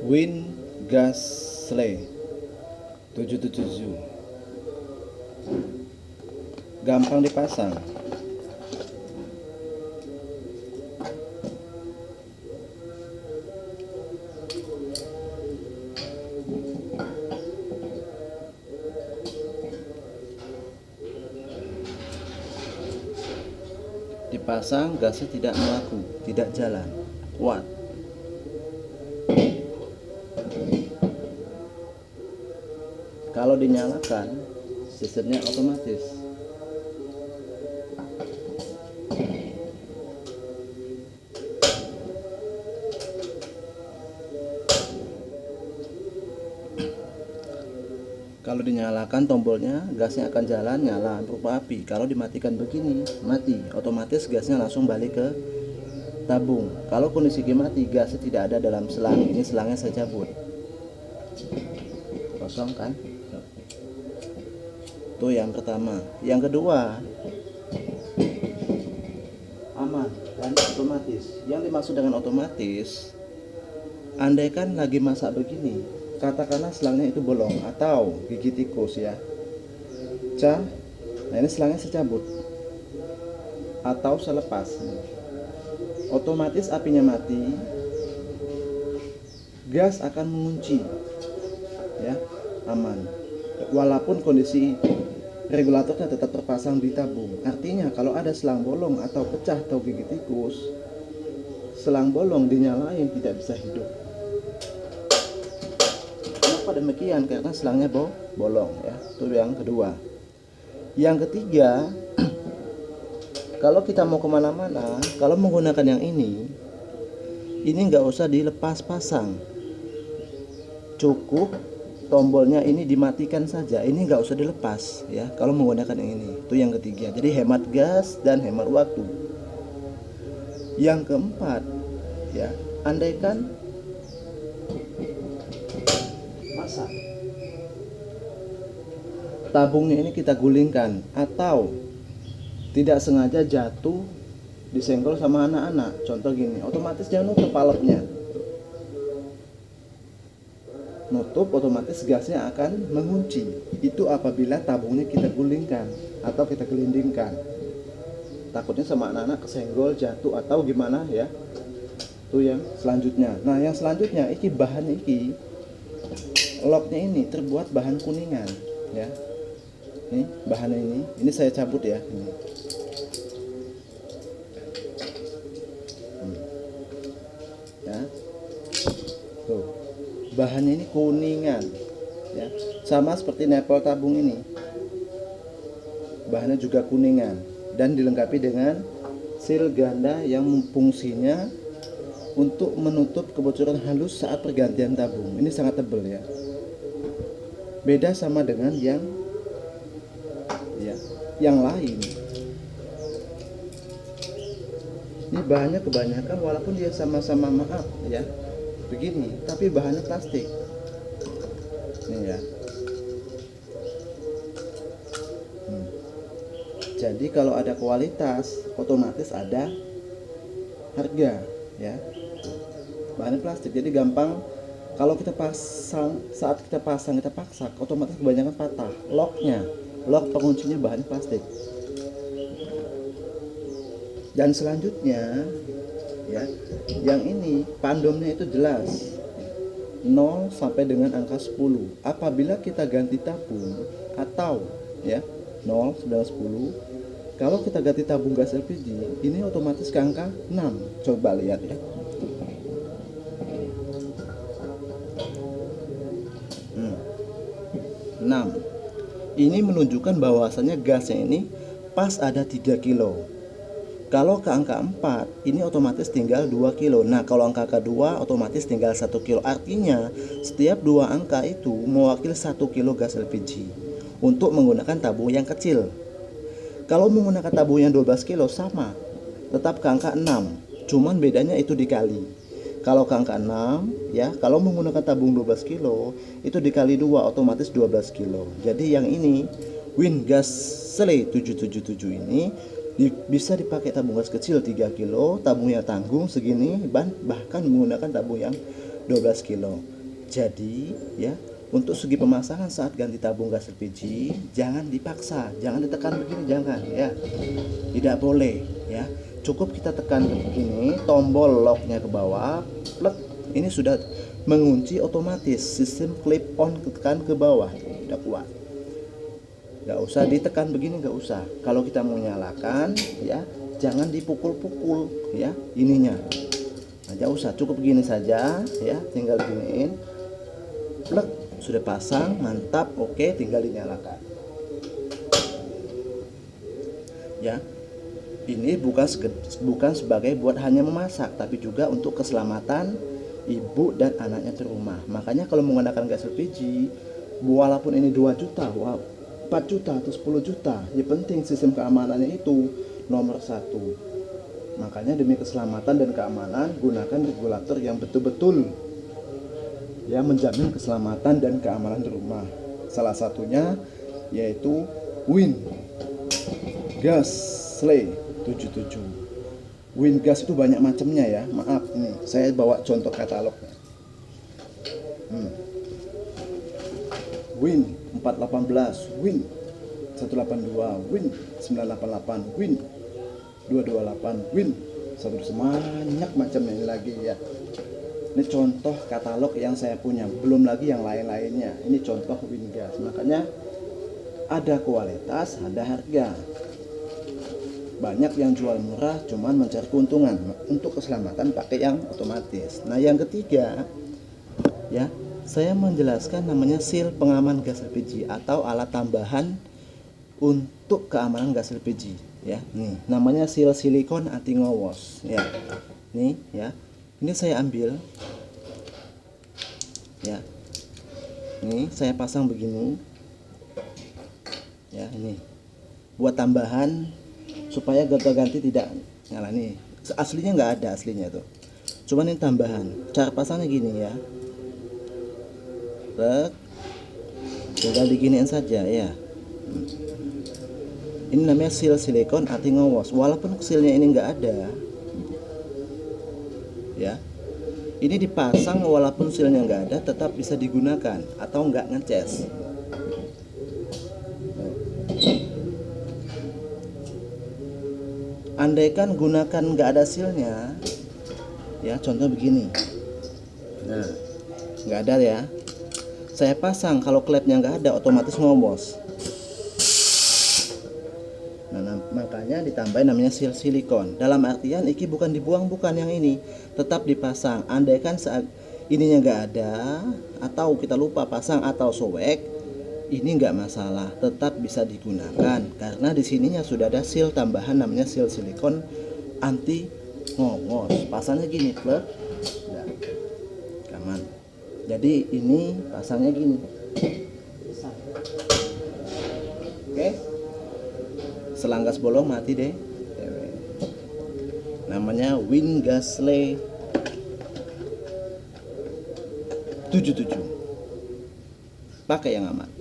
Win Gas Sle 777, gampang dipasang. Dipasang, gasnya tidak melaku, tidak jalan, kuat. Kalau dinyalakan, sistemnya otomatis. Kalau dinyalakan tombolnya, gasnya akan jalan, nyala berupa api. Kalau dimatikan begini, mati. Otomatis gasnya langsung balik ke tabung. Kalau kondisi mati, gasnya tidak ada dalam selang. Ini selangnya saya cabut. Kosong kan? Itu yang pertama. Yang kedua, aman dan otomatis. Yang dimaksud dengan otomatis, andaikan lagi masak begini, katakanlah selangnya itu bolong atau gigi tikus ya. Nah ini selangnya saya cabut atau saya lepas. Otomatis apinya mati, gas akan mengunci ya, aman. Walaupun kondisi regulatornya tetap terpasang di tabung. Artinya kalau ada selang bolong atau pecah atau gigi tikus, selang bolong dinyalain tidak bisa hidup. Kenapa demikian? Karena selangnya bolong ya. Itu yang kedua. Yang ketiga, kalau kita mau kemana-mana, kalau menggunakan yang ini nggak usah dilepas pasang, cukup tombolnya ini dimatikan saja. Ini nggak usah dilepas ya kalau menggunakan yang ini. Itu yang ketiga. Jadi hemat gas dan hemat waktu. Yang keempat ya, andaikan masak, tabungnya ini kita gulingkan atau tidak sengaja jatuh disenggol sama anak-anak, contoh gini, otomatis jangan nutup palepnya. Nutup, otomatis gasnya akan mengunci. Itu apabila tabungnya kita gulingkan atau kita gelindingkan. Takutnya sama anak-anak kesenggol, jatuh atau gimana ya. Itu yang selanjutnya. Nah yang selanjutnya, iki bahannya iki, locknya ini terbuat bahan kuningan ya. Ini bahannya ini saya cabut ya. Ini. Ya. Tuh. Bahannya ini kuningan ya, sama seperti nepel tabung ini, bahannya juga kuningan dan dilengkapi dengan seal ganda yang fungsinya untuk menutup kebocoran halus saat pergantian tabung. Ini sangat tebal ya, beda sama dengan yang lain. Ini bahannya kebanyakan walaupun dia sama-sama maaf ya begini, tapi bahannya plastik. Nih ya. Jadi kalau ada kualitas, otomatis ada harga ya. Bahannya plastik, jadi gampang kalau kita pasang, saat kita pasang kita paksa, otomatis kebanyakan patah. Lock penguncinya bahannya plastik. Dan selanjutnya ya, yang ini pandomnya itu jelas 0 sampai dengan angka 10. Apabila kita ganti tabung atau ya 0 sampai 10, kalau kita ganti tabung gas LPG ini otomatis ke angka 6. Coba lihat ya. 6. Ini menunjukkan bahwasannya gasnya ini pas ada 3 kilo. Kalau ke angka 4, ini otomatis tinggal 2 kilo. Nah, kalau angka kedua otomatis tinggal 1 kilo. Artinya, setiap dua angka itu mewakili 1 kilo gas LPG untuk menggunakan tabung yang kecil. Kalau menggunakan tabung yang 12 kilo sama, tetap ke angka 6. Cuman bedanya itu dikali. Kalau ke angka 6, ya, kalau menggunakan tabung 12 kilo, itu dikali 2, otomatis 12 kilo. Jadi yang ini, Win Gas Sle 777 ini bisa dipakai tabung gas kecil 3 kilo, tabungnya tanggung segini, bahkan menggunakan tabung yang 12 kilo. Jadi ya, untuk segi pemasangan saat ganti tabung gas LPG jangan dipaksa, jangan ditekan begini, jangan ya, tidak boleh ya. Cukup kita tekan begini, tombol locknya ke bawah, plek, ini sudah mengunci otomatis. Sistem clip on tekan ke bawah, udah kuat. Nggak usah ditekan begini, nggak usah. Kalau kita mau nyalakan ya, jangan dipukul-pukul ya ininya. Nah, nggak usah, cukup begini saja ya, tinggal giniin, plek, sudah pasang, mantap, oke, tinggal dinyalakan ya. Ini bukan sebagai buat hanya memasak, tapi juga untuk keselamatan ibu dan anaknya di rumah. Makanya kalau menggunakan gas LPG, walaupun ini 2 juta, 4 juta atau 10 juta, ya penting sistem keamanannya itu nomor 1. Makanya demi keselamatan dan keamanan, gunakan regulator yang betul-betul ya menjamin keselamatan dan keamanan di rumah. Salah satunya yaitu WinGasLey 77. WinGas itu banyak macamnya ya. Maaf, nih saya bawa contoh katalognya. Win 418, Win 182, Win 988, Win 228, Win sebanyak macamnya ini lagi ya. Ini contoh katalog yang saya punya, belum lagi yang lain-lainnya. Ini contoh WinGas. Makanya ada kualitas, ada harga. Banyak yang jual murah cuman mencari keuntungan. Untuk keselamatan pakai yang otomatis. Nah, yang ketiga ya, saya menjelaskan namanya seal pengaman gas LPG atau alat tambahan untuk keamanan gas LPG ya. Nih, namanya seal silikon anti ngowos ya. Nih ya. Ini saya ambil ya. Nih, saya pasang begini. Ya, ini buat tambahan supaya gonta-ganti tidak nyala. Nih aslinya nggak ada aslinya tuh, cuman ini tambahan. Cara pasangnya gini ya, tinggal diginiin saja ya. Ini namanya seal silikon anti ngowos. Walaupun sealnya ini nggak ada ya, ini dipasang walaupun sealnya nggak ada tetap bisa digunakan atau nggak ngeces. Andaikan gunakan nggak ada sealnya ya, contoh begini, nah nggak ada ya, saya pasang, kalau klepnya nggak ada otomatis ngobos. Nah, makanya ditambahin namanya seal silikon. Dalam artian iki bukan dibuang, bukan, yang ini tetap dipasang. Andaikan saat ininya nggak ada atau kita lupa pasang atau sobek, ini nggak masalah, tetap bisa digunakan karena di sininya sudah ada seal tambahan namanya seal silikon anti ngowos. Pasangnya gini, plek, nah, aman. Jadi ini pasangnya gini, oke. Selang gas bolong mati deh. Namanya WinGasLey 77. Pakai yang aman.